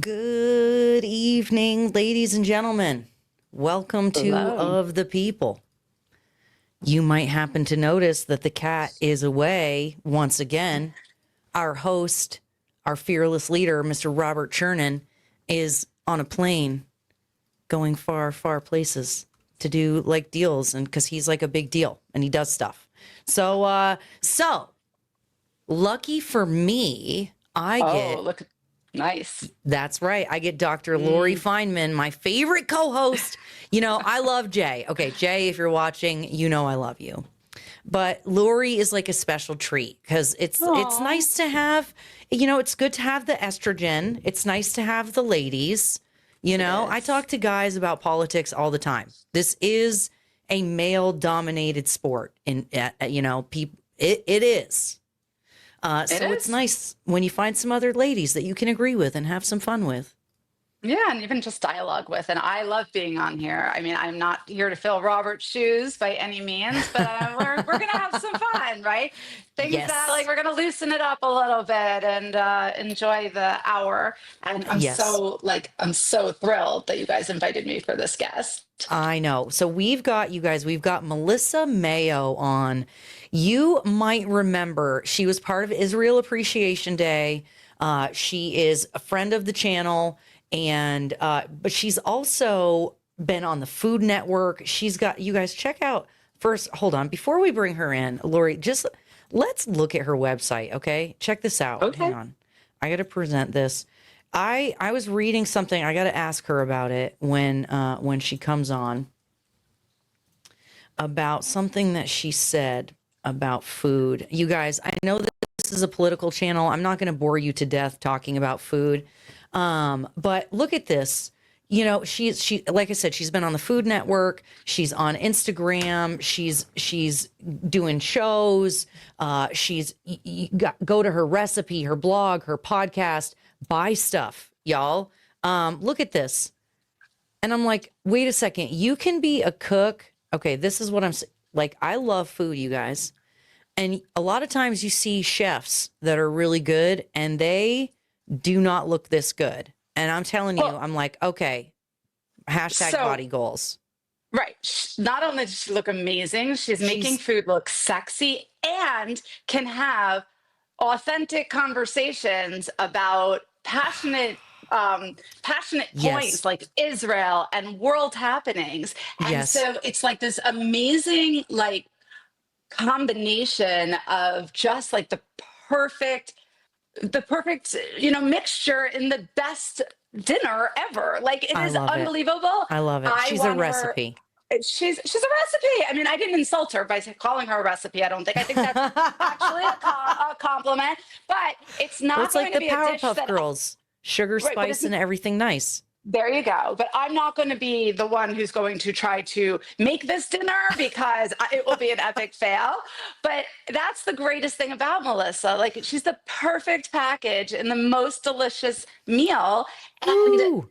Good evening, ladies and gentlemen. Welcome to Hello. Of the People. You might happen to notice that the cat is away once again. Our host, our fearless leader, Mr. Robert Chernin, is on a plane going far, far places to do like deals, and because he's like a big deal and he does stuff. So lucky for me, Look, nice. That's right. I get Dr. Lori Fineman, my favorite co-host. You know, I love Jay. Okay, Jay, if you're watching, you know I love you. But Lori is like a special treat because it's nice to have, you know, it's good to have the estrogen. It's nice to have the ladies. You know, I talk to guys about politics all the time. This is a male-dominated sport, and you know, people. It is. It's nice when you find some other ladies that you can agree with and have some fun with. Yeah, and even just dialogue with. And I love being on here. I mean, I'm not here to fill Robert's shoes by any means, but we're going to have some fun, right? Things that like we're going to loosen it up a little bit and enjoy the hour. And I'm so thrilled that you guys invited me for this guest. I know. So we've got Melissa Mayo on. You might remember she was part of Israel Appreciation Day. She is a friend of the channel, and but she's also been on the Food Network. She's got, you guys check out first. Hold on, before we bring her in, Lori, just let's look at her website. Okay, check this out. Okay. Hang on, I got to present this. I was reading something. I got to ask her about it when she comes on, about something that she said about food. You guys, I know that this is a political channel. I'm not going to bore you to death talking about food. But look at this. You know, she like I said, she's been on the Food Network. She's on Instagram. She's doing shows. Go to her recipe, her blog, her podcast, buy stuff, y'all. Look at this. And I'm like, wait a second, you can be a cook. Okay, this is what I'm like. I love food, you guys. And a lot of times you see chefs that are really good and they do not look this good. And I'm telling you, I'm like, okay, hashtag body goals. Right. Not only does she look amazing, she's making food look sexy and can have authentic conversations about passionate points like Israel and world happenings. And so it's like this amazing like combination of just like the perfect, you know, mixture in the best dinner ever. Like it is unbelievable. I love it. She's a recipe. She's a recipe. I mean, I didn't insult her by calling her a recipe. I don't think. I think that's actually a compliment. But it's not going to be a dish Powerpuff Girls. Sugar, spice, and everything nice. There you go. But I'm not going to be the one who's going to try to make this dinner because it will be an epic fail. But that's the greatest thing about Melissa. Like, she's the perfect package and the most delicious meal. And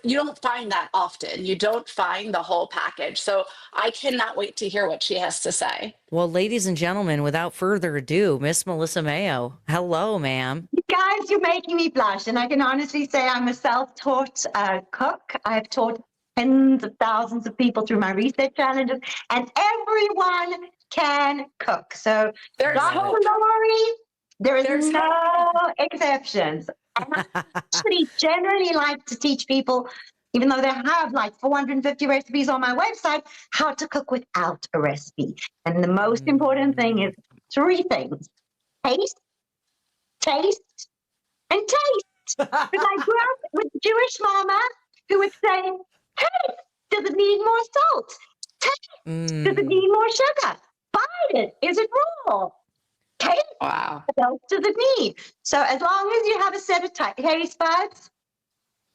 you don't find that often. You don't find the whole package. So I cannot wait to hear what she has to say. Well, ladies and gentlemen, without further ado, Miss Melissa Mayo. Hello, ma'am. Guys, you're making me blush. And I can honestly say I'm a self-taught cook. I've taught tens of thousands of people through my research challenges, and everyone can cook. So Dr. Lori, there is no exceptions. And I actually generally like to teach people, even though they have like 450 recipes on my website, how to cook without a recipe. And the most important thing is three things: taste, and taste. Because I grew up with a Jewish mama who would say, taste, does it need more salt? Taste, does it need more sugar? Bite it. Is it raw? Taste, what else does it need? So as long as you have a set of taste buds,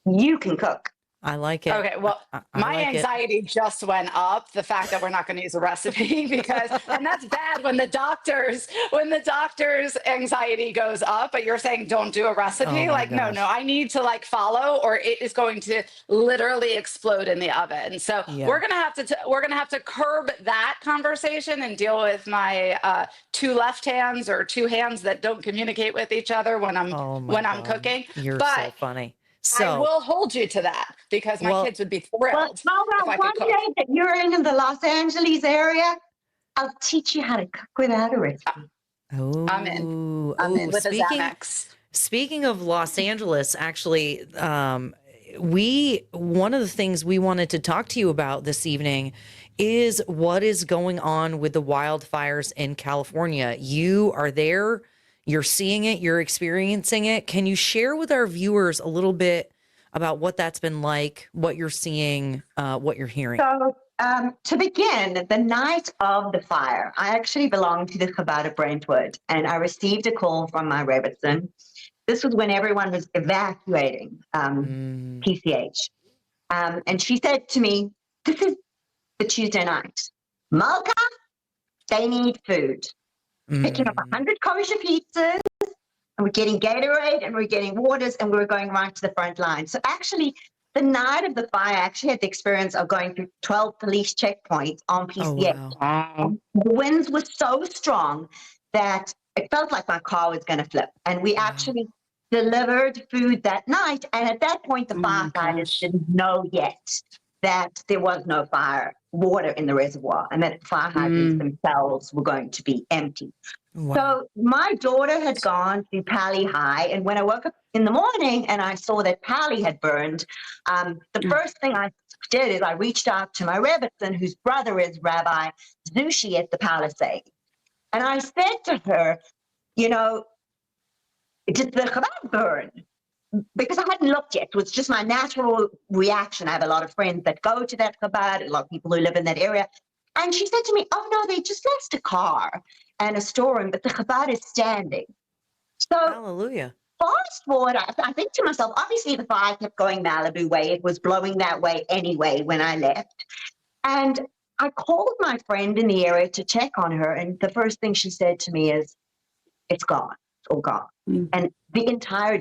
you can cook. I like it. Okay, well, my anxiety just went up, the fact that we're not going to use a recipe, because, and that's bad when the doctor's anxiety goes up, but you're saying don't do a recipe. Like, no, I need to like follow, or it is going to literally explode in the oven. So we're going to have to curb that conversation and deal with my two left hands, or two hands that don't communicate with each other when I'm cooking. You're so funny. So, will hold you to that because my kids would be Well, thrilled how if about I one could cook. day that you're in the Los Angeles area? I'll teach you how to cook without a recipe. I'm in. I'm in with a Xanax. Speaking of Los Angeles, actually, one of the things we wanted to talk to you about this evening is what is going on with the wildfires in California. You are there, you're seeing it, you're experiencing it. Can you share with our viewers a little bit about what that's been like, what you're seeing, what you're hearing? So, to begin, the night of the fire, I actually belonged to the Chabad of Brentwood, and I received a call from my rebbitzin. This was when everyone was evacuating PCH. And she said to me, this is the Tuesday night. Malka, they need food. Picking up 100 kosher pizzas, and we're getting Gatorade, and we're getting waters, and we're going right to the front line. So actually, the night of the fire, I actually had the experience of going through 12 police checkpoints on PCH. Oh, wow. The winds were so strong that it felt like my car was going to flip. And we actually delivered food that night. And at that point, the firefighters didn't know yet that there was no water in the reservoir, and that fire hydrants themselves were going to be empty. Wow. So my daughter had gone to Pali High, and when I woke up in the morning and I saw that Pali had burned, the first thing I did is I reached out to my rebbitzin, whose brother is Rabbi Zushi at the Palisade. And I said to her, you know, did the Chabad burn? Because I hadn't looked yet. It was just my natural reaction. I have a lot of friends that go to that Chabad, a lot of people who live in that area. And she said to me, oh, no, they just lost a car and a storeroom, but the Chabad is standing. So, hallelujah. Fast forward, I think to myself, obviously the fire kept going Malibu way. It was blowing that way anyway when I left. And I called my friend in the area to check on her. And the first thing she said to me is, it's gone. It's all gone. And the entire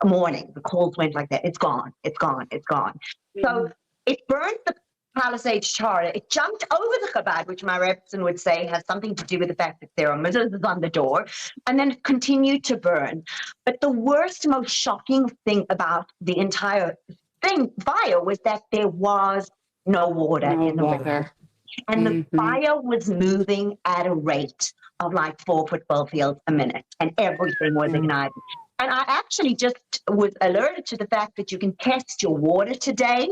morning, the calls went like that. It's gone. It's gone. It's gone. So it burned the Palisades charter. It jumped over the Chabad, which my rebbitzin would say has something to do with the fact that there are missiles on the door, and then it continued to burn. But the worst, most shocking thing about the entire fire was that there was no water in the river. And the fire was moving at a rate of like 4 football fields a minute, and everything was igniting. And I actually just was alerted to the fact that you can test your water today.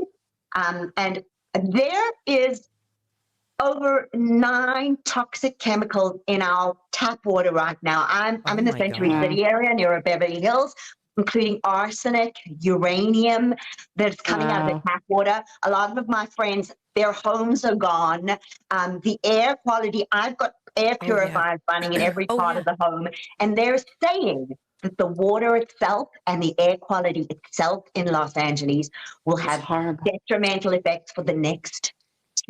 And there is over 9 toxic chemicals in our tap water right now. I'm in the Century City area near Beverly Hills, including arsenic, uranium that's coming out of the tap water. A lot of my friends, their homes are gone. The air quality, I've got air purifiers running in every part of the home. And they're saying that the water itself and the air quality itself in Los Angeles will have detrimental effects for the next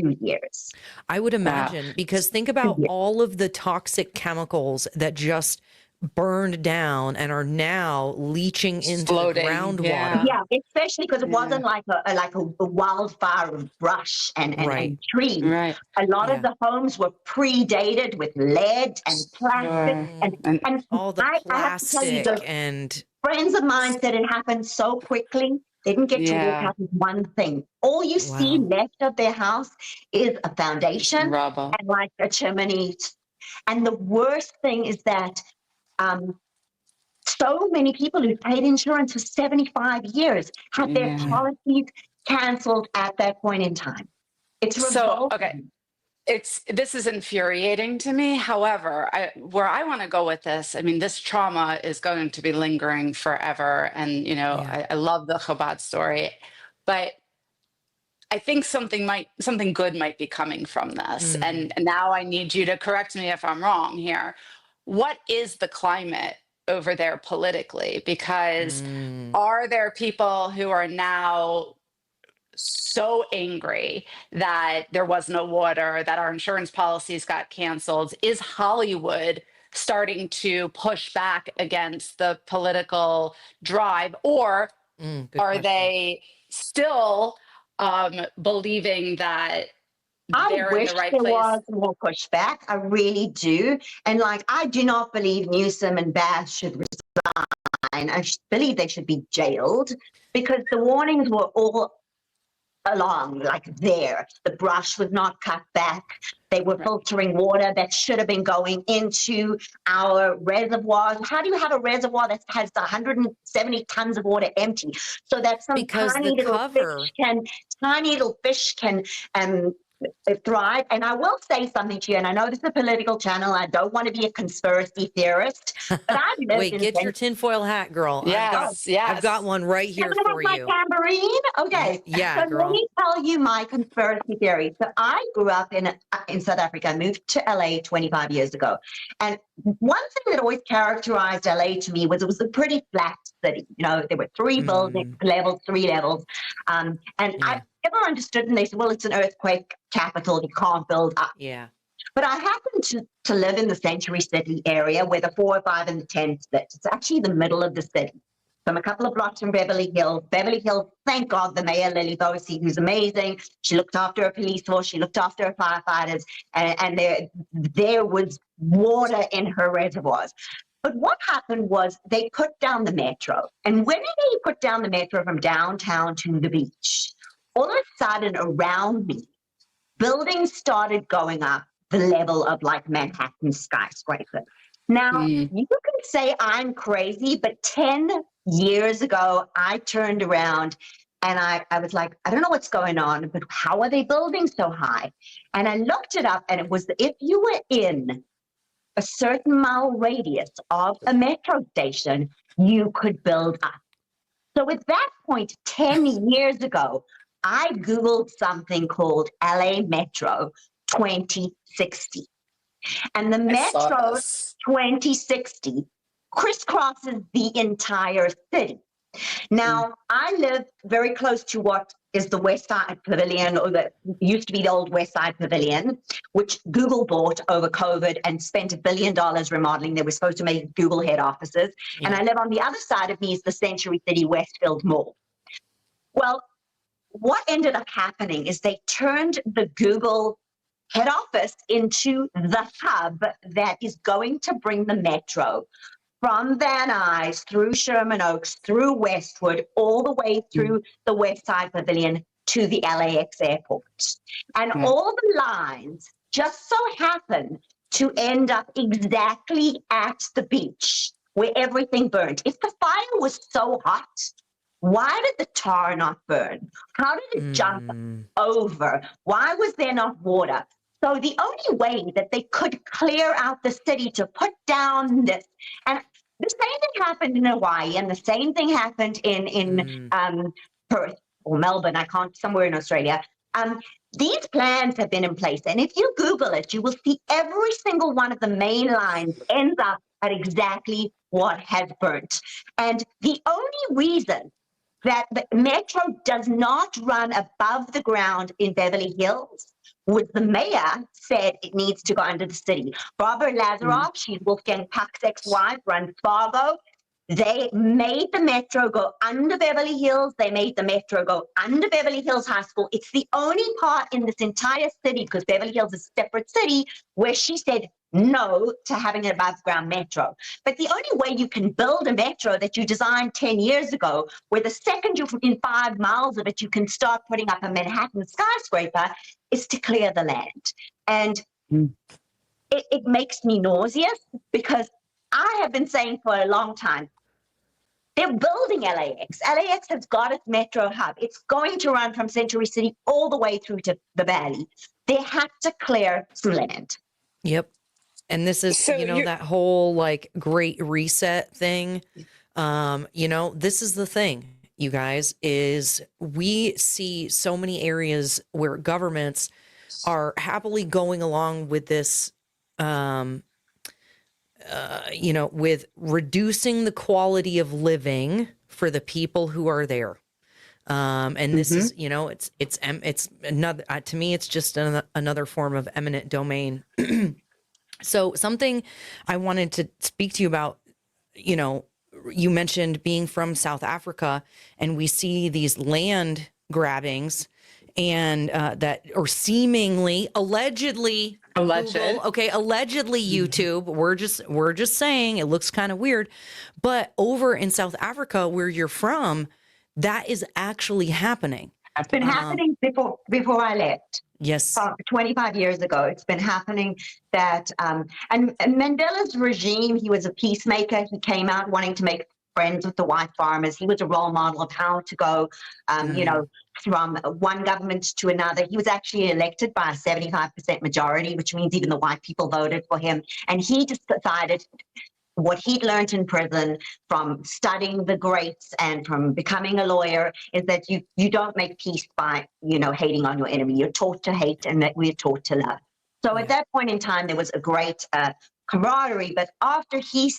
2 years. I would imagine, because think about all of the toxic chemicals that just burned down and are now leaching into the groundwater. Yeah, especially because it wasn't like a wildfire of brush and trees. Right. A lot of the homes were predated with lead and plastic and all the plastic and friends of mine said it happened so quickly. They didn't get to walk out with one thing. All you see left of their house is a foundation and like a chimney. And the worst thing is that so many people who paid insurance for 75 years had their policies canceled at that point in time. It's revolting. This is infuriating to me. However, where I want to go with this, I mean, this trauma is going to be lingering forever. And, you know, I love the Chabad story, but I think something good might be coming from this. And now I need you to correct me if I'm wrong here. What is the climate over there politically? Because are there people who are now so angry that there was no water, that our insurance policies got canceled? Is Hollywood starting to push back against the political drive, or are they still believing that I wish there was more pushback. I really do. And like, I do not believe Newsom and Brash should resign. I believe they should be jailed because the warnings were all along, like there. The brush was not cut back. They were filtering water that should have been going into our reservoirs. How do you have a reservoir that has 170 tons of water empty so that some Because tiny the little cover. fish can thrive? And I will say something to you, and I know this is a political channel. I don't want to be a conspiracy theorist, but I've lived Wait, get your tinfoil hat, girl. Yes, I've got one right here Can I for have you. my tambourine? Okay. Yeah, So girl. let me tell you my conspiracy theory. So I grew up in South Africa. I moved to LA 25 years ago. And one thing that always characterized LA to me was it was a pretty flat city. You know, there were three buildings, three levels. I never understood, and they said, well, it's an earthquake capital. You can't build up. Yeah. But I happen to live in the Century City area where the 405 and the 10 split. It's actually the middle of the city. So I'm a couple of blocks from Beverly Hills. Beverly Hills, thank God, the mayor, Lily Bosi, who's amazing. She looked after her police force. She looked after her firefighters. And there was water in her reservoirs. But what happened was they put down the metro. And when they put down the metro from downtown to the beach, all of a sudden around me, buildings started going up the level of like Manhattan skyscraper. Now, you can say I'm crazy, but 10 years ago, I turned around and I was like, I don't know what's going on, but how are they building so high? And I looked it up, and it was if you were in a certain mile radius of a metro station, you could build up. So at that point, 10 years ago, I Googled something called LA Metro 2060. And the Metro 2060 crisscrosses the entire city. Now, I live very close to what is the West Side Pavilion, or that used to be the old West Side Pavilion, which Google bought over COVID and spent $1 billion remodeling. They were supposed to make Google head offices. And I live on the other side of me is the Century City Westfield Mall. Well, what ended up happening is they turned the Google head office into the hub that is going to bring the metro from Van Nuys through Sherman Oaks, through Westwood, all the way through the West Side Pavilion to the LAX airport. And all the lines just so happen to end up exactly at the beach where everything burned. If the fire was so hot, why did the tar not burn? How did it jump over? Why was there not water? So the only way that they could clear out the city to put down this, and the same thing happened in Hawaii, and the same thing happened in Perth or Melbourne, somewhere in Australia. These plans have been in place, and if you Google it, you will see every single one of the main lines ends up at exactly what has burnt. And the only reason that the metro does not run above the ground in Beverly Hills was the mayor said it needs to go under the city. Barbara Lazaroff, she's Wolfgang Puck's ex-wife, runs Fargo. They made the metro go under Beverly Hills. They made the metro go under Beverly Hills High School. It's the only part in this entire city, because Beverly Hills is a separate city, where she said no to having an above ground metro. But the only way you can build a metro that you designed 10 years ago, where the second you're in 5 miles of it, you can start putting up a Manhattan skyscraper, is to clear the land. And it makes me nauseous, because I have been saying for a long time, they're building LAX. LAX has got its metro hub. It's going to run from Century City all the way through to the valley. They have to clear some land. Yep. And this is, that whole like great reset thing. This is the thing, you guys, is we see so many areas where governments are happily going along with this, with reducing the quality of living for the people who are there. And this is, it's another, to me, it's just another form of eminent domain. So something I wanted to speak to you about, you mentioned being from South Africa, and we see these land grabbings and that, or seemingly, allegedly, Alleged. Google. Okay, allegedly YouTube. We're just saying it looks kind of weird, but over in South Africa, where you're from, that is actually happening. It's been happening before I left. Yes. 25 years ago, it's been happening that, and Mandela's regime, he was a peacemaker. He came out wanting to make friends with the white farmers. He was a role model of how to go, from one government to another. He was actually elected by a 75% majority, which means even the white people voted for him. And he just decided what he'd learned in prison from studying the greats and from becoming a lawyer is that you don't make peace by, hating on your enemy. You're taught to hate and that we're taught to love. So at that point in time, there was a great camaraderie. But after he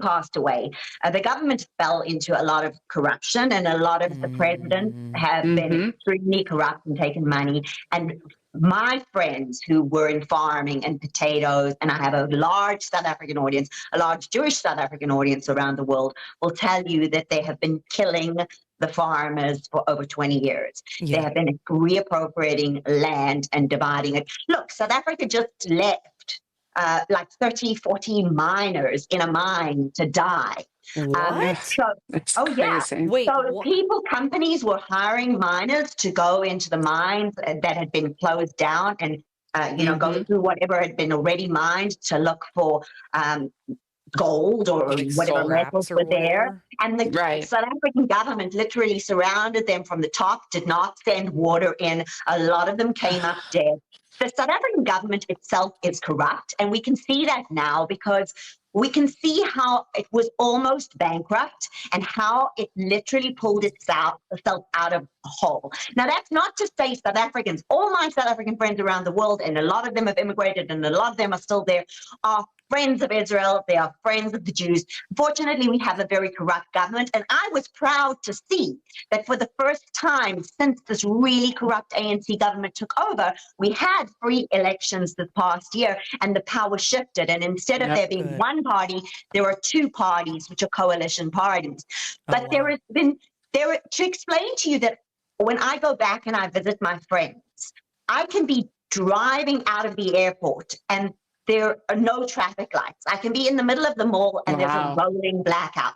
passed away, the government fell into a lot of corruption, and a lot of the presidents have been extremely corrupt and taken money. And my friends who were in farming and potatoes, and I have a large South African audience, a large Jewish South African audience around the world, will tell you that they have been killing the farmers for over 20 years. Yeah. They have been reappropriating land and dividing it. Look, South Africa just left like 30, 40 miners in a mine to die. What? Crazy. Wait, So companies were hiring miners to go into the mines that had been closed down and, go through whatever had been already mined to look for gold or like whatever soul metals wraps or were there. whatever? And the South African government literally surrounded them from the top, did not send water in. A lot of them came up dead. The South African government itself is corrupt, and we can see that now because we can see how it was almost bankrupt and how it literally pulled itself out of a hole. Now, that's not to say South Africans, all my South African friends around the world, and a lot of them have immigrated and a lot of them are still there, are friends of Israel. They are friends of the Jews. Unfortunately, we have a very corrupt government. And I was proud to see that for the first time since this really corrupt ANC government took over, we had free elections this past year and the power shifted. And instead of there being one party, there are two parties, which are coalition parties. But there has been, to explain to you that when I go back and I visit my friends, I can be driving out of the airport and there are no traffic lights. I can be in the middle of the mall and there's a rolling blackout.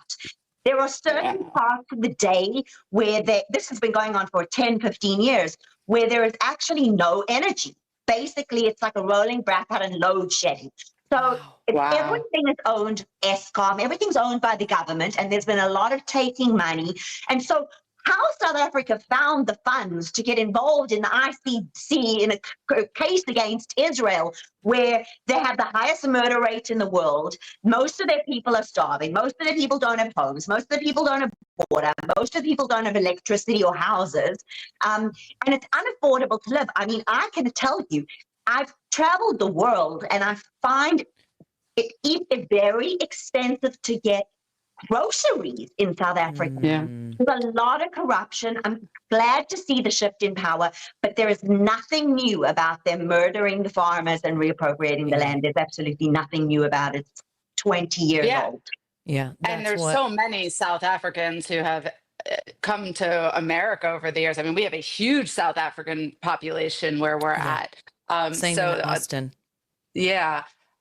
There are certain parts of the day where this has been going on for 10, 15 years, where there is actually no energy. Basically, it's like a rolling blackout and load shedding. So everything is owned, Eskom, everything's owned by the government, and there's been a lot of taking money. And so how South Africa found the funds to get involved in the ICJ in a case against Israel, where they have the highest murder rate in the world. Most of their people are starving. Most of their people don't have homes. Most of the people don't have water. Most of the people don't have electricity or houses. And it's unaffordable to live. I mean, I can tell you, I've traveled the world and I find it very expensive to get groceries in South Africa. There's a lot of corruption. I'm glad to see the shift in power, but there is nothing new about them murdering the farmers and reappropriating the land. There's absolutely nothing new about it. It's 20 years old. Yeah. And there's so many South Africans who have come to America over the years. I mean, we have a huge South African population where we're at. Same in Austin.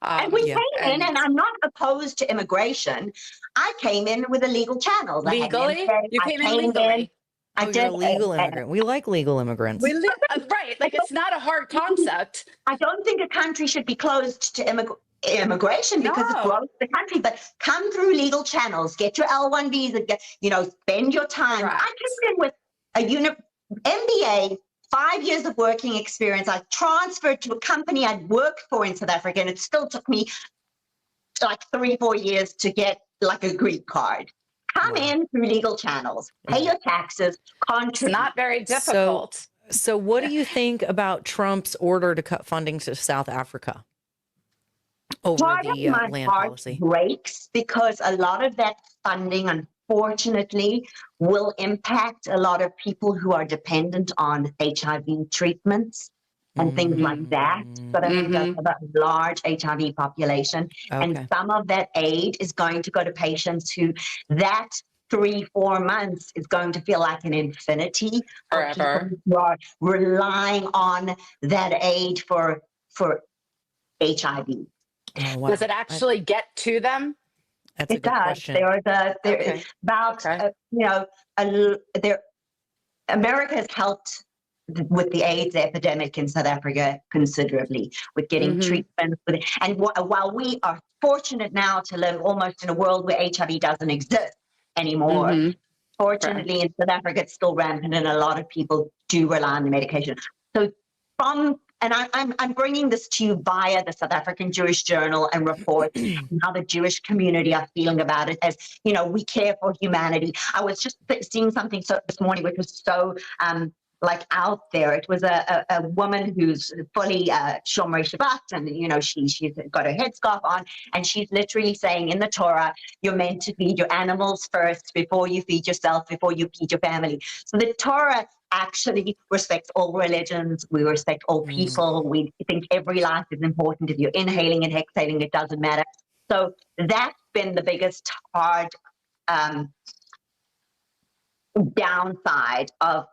And we came in, and I'm not opposed to immigration. I came in with a legal channel. Legally? You came in legally? I You're did. a legal immigrant. We like legal immigrants. Right. Like, it's not a hard concept. I don't think a country should be closed to immigration because it grows the country, but come through legal channels, get your L1 visa, spend your time. Right. I came in with a MBA, 5 years of working experience. I transferred to a company I'd worked for in South Africa, and it still took me like 3-4 years to get like a green card. Come in through legal channels, pay your taxes, contribute. It's not very difficult. So what do you think about Trump's order to cut funding to South Africa over the land policy? Breaks because a lot of that funding, unfortunately, will impact a lot of people who are dependent on HIV treatments and things like that. But I think that's a large HIV population. And some of that aid is going to go to patients who that 3-4 months is going to feel like an infinity. Forever. Who are relying on that aid for HIV. Oh, wow. Does it actually get to them? That's a It good does. question. Okay. About, Okay. America has helped with the AIDS epidemic in South Africa considerably with getting treatment. And while we are fortunate now to live almost in a world where HIV doesn't exist anymore, fortunately in South Africa it's still rampant and a lot of people do rely on the medication. So I'm bringing this to you via the South African Jewish Journal and reports on how the Jewish community are feeling about it. As you know, we care for humanity. I was just seeing something this morning which was so out there. It was a woman who's fully Shomer Shabbat, and she's got her headscarf on, and she's literally saying in the Torah, you're meant to feed your animals first before you feed yourself, before you feed your family. So the Torah actually respects all religions. We respect all people. We think every life is important. If you're inhaling and exhaling, it doesn't matter. So that's been the biggest hard downside of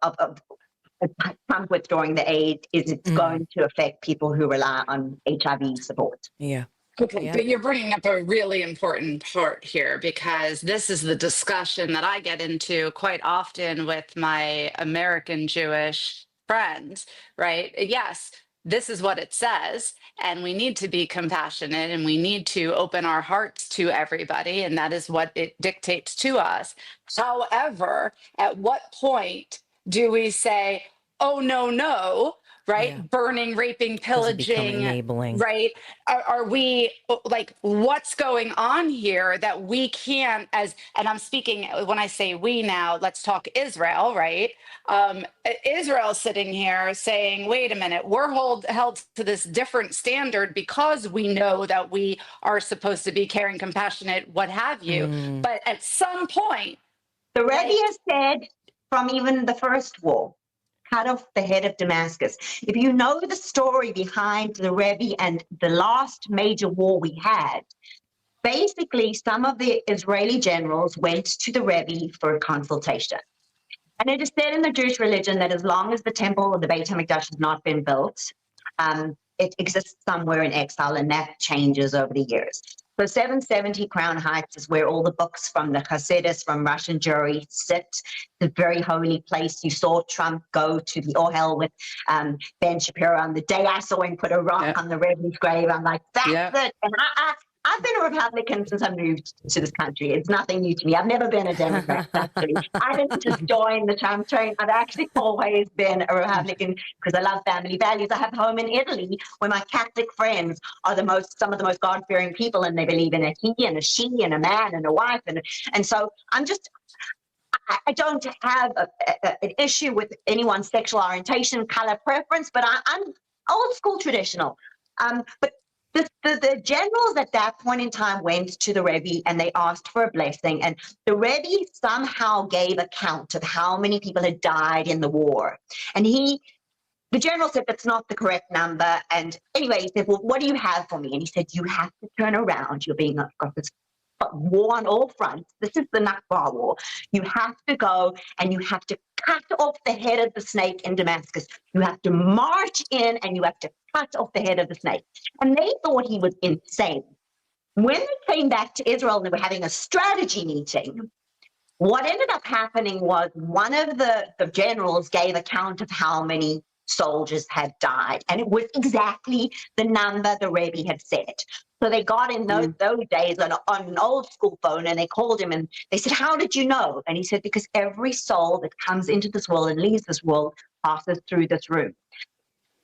Trump withdrawing the aid is it's going to affect people who rely on HIV support. Yeah. Okay, Yeah. but you're bringing up a really important part here, because this is the discussion that I get into quite often with my American Jewish friends, right? Yes, this is what it says, and we need to be compassionate and we need to open our hearts to everybody, and that is what it dictates to us. However, at what point do we say, oh, no, right? Yeah. Burning, raping, Does it become pillaging, enabling? right? Are we like, what's going on here that we can't, and I'm speaking, when I say we now, let's talk Israel, right? Israel's sitting here saying, wait a minute, we're held to this different standard because we know that we are supposed to be caring, compassionate, what have you. But at some point, the Rebbe has said from even the first war, cut off the head of Damascus. If you know the story behind the Rebbe and the last major war we had, basically some of the Israeli generals went to the Rebbe for a consultation. And it is said in the Jewish religion that as long as the temple or the Beit HaMikdash has not been built, it exists somewhere in exile, and that changes over the years. So 770 Crown Heights is where all the books from the Hasidus, from Russian Jewry sit, the very holy place. You saw Trump go to the Ohel with Ben Shapiro. On the day I saw him put a rock on the Rebbe's grave, I'm like, that's it. And I've been a Republican since I moved to this country. It's nothing new to me. I've never been a Democrat, actually. I didn't just join the Trump train. I've actually always been a Republican because I love family values. I have home in Italy where my Catholic friends are some of the most God-fearing people, and they believe in a he and a she and a man and a wife. And so I don't have an issue with anyone's sexual orientation, color preference, but I'm old school traditional. But the generals at that point in time went to the Rebbe and they asked for a blessing, and the Rebbe somehow gave account of how many people had died in the war. And the general said, that's not the correct number. And anyway, he said, well, what do you have for me? And he said, you have to turn around. You're being got this war on all fronts. This is the Nakba war. You have to go and you have to cut off the head of the snake in Damascus. You have to march in and you have to cut off the head of the snake. And they thought he was insane. When they came back to Israel and they were having a strategy meeting, what ended up happening was one of the generals gave account of how many soldiers had died, and it was exactly the number the Rebbe had said. So they got in those days on an old school phone, and they called him and they said, how did you know? And he said, because every soul that comes into this world and leaves this world passes through this room.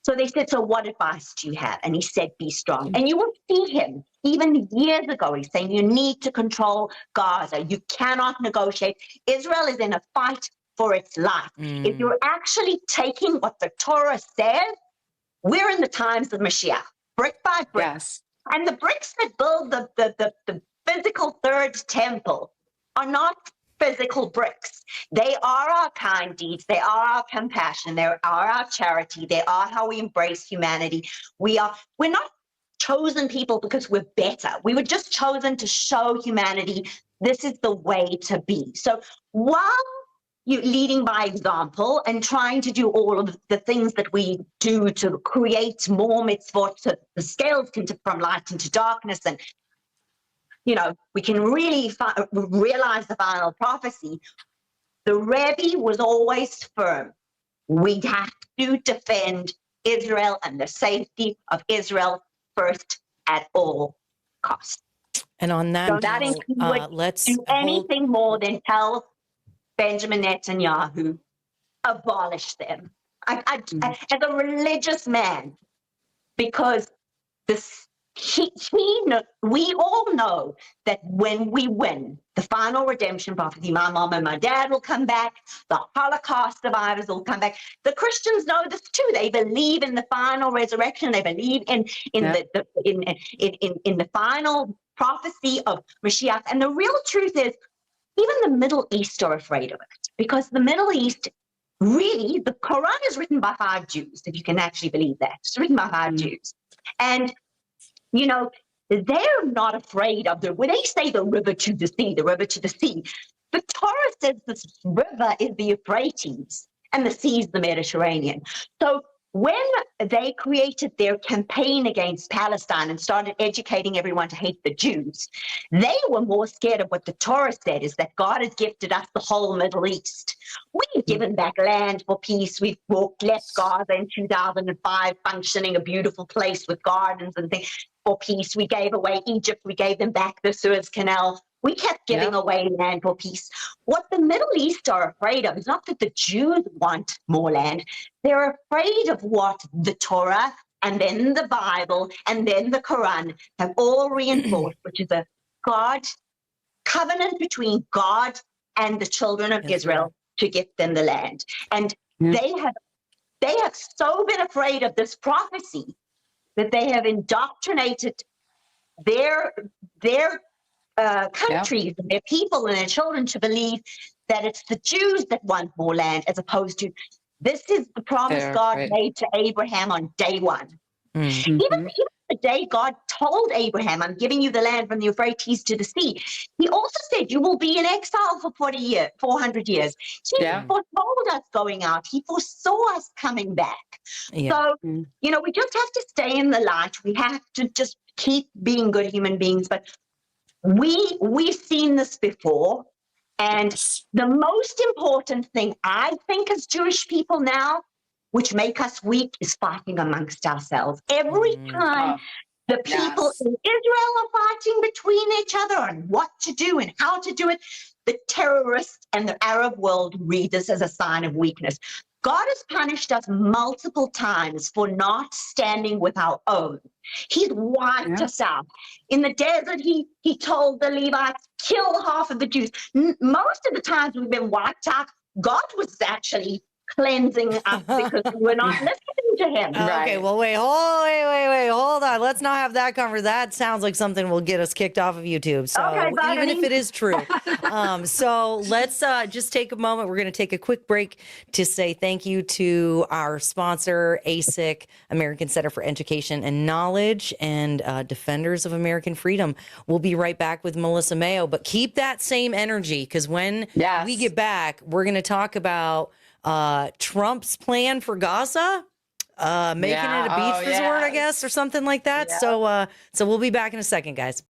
So they said, so what advice do you have? And he said, be strong. And you will see him, even years ago, he's saying you need to control Gaza. You cannot negotiate. Israel is in a fight for its life. If you're actually taking what the Torah says, we're in the times of Mashiach, brick by brick. yes. And the bricks that build the physical third temple are not physical bricks. They are our kind deeds. They are our compassion. They are our charity. They are how we embrace humanity. We're not chosen people because we're better. We were just chosen to show humanity this is the way to be. So while leading by example and trying to do all of the things that we do to create more mitzvot, so the scales can tip from light into darkness, and we can really realize the final prophecy. The Rebbe was always firm. We have to defend Israel and the safety of Israel first at all costs. And on that, So that includes let's do anything more than tell Benjamin Netanyahu, abolish them. As a religious man, because we all know that when we win the final redemption prophecy, my mom and my dad will come back, the Holocaust survivors will come back. The Christians know this too. They believe in the final resurrection. They believe in the final prophecy of Mashiach. And the real truth is, even the Middle East are afraid of it, because the Middle East, really, the Quran is written by 5 Jews, if you can actually believe that. It's written by 5 Jews. And, they're not afraid of when they say the river to the sea, the Torah says this river is the Euphrates and the sea is the Mediterranean. So when they created their campaign against Palestine and started educating everyone to hate the Jews, they were more scared of what the Torah said, is that God has gifted us the whole Middle East. We've given back land for peace. We've left Gaza in 2005 functioning, a beautiful place with gardens and things for peace. We gave away Egypt. We gave them back the Suez Canal. We kept giving away land for peace. What the Middle East are afraid of is not that the Jews want more land. They're afraid of what the Torah and then the Bible and then the Quran have all reinforced, which is a covenant between God and the children of Israel to give them the land. And they have so been afraid of this prophecy that they have indoctrinated their countries and their people and their children to believe that it's the Jews that want more land, as opposed to this is the promise God made to Abraham on day one. Even the day God told Abraham, I'm giving you the land from the Euphrates to the sea, he also said you will be in exile for 400 years. He foretold us going out. He foresaw us coming back. So, we just have to stay in the light. We have to just keep being good human beings. But we've seen this before. And the most important thing, I think, as Jewish people now, which make us weak, is fighting amongst ourselves. Every time the people in Israel are fighting between each other on what to do and how to do it, the terrorists and the Arab world read this as a sign of weakness. God has punished us multiple times for not standing with our own. He's wiped us out. In the desert, he told the Levites, kill half of the Jews. Most of the times we've been wiped out, God was actually cleansing us because we're not listening to him. Okay, well, wait, hold on. Let's not have that conversation. That sounds like something will get us kicked off of YouTube. So even if it is true. So let's just take a moment. We're going to take a quick break to say thank you to our sponsor, ASIC, American Center for Education and Knowledge, and Defenders of American Freedom. We'll be right back with Melissa Mayo, but keep that same energy, because when we get back, we're going to talk about Trump's plan for Gaza, making it a beach resort, I guess, or something like that. So we'll be back in a second, guys.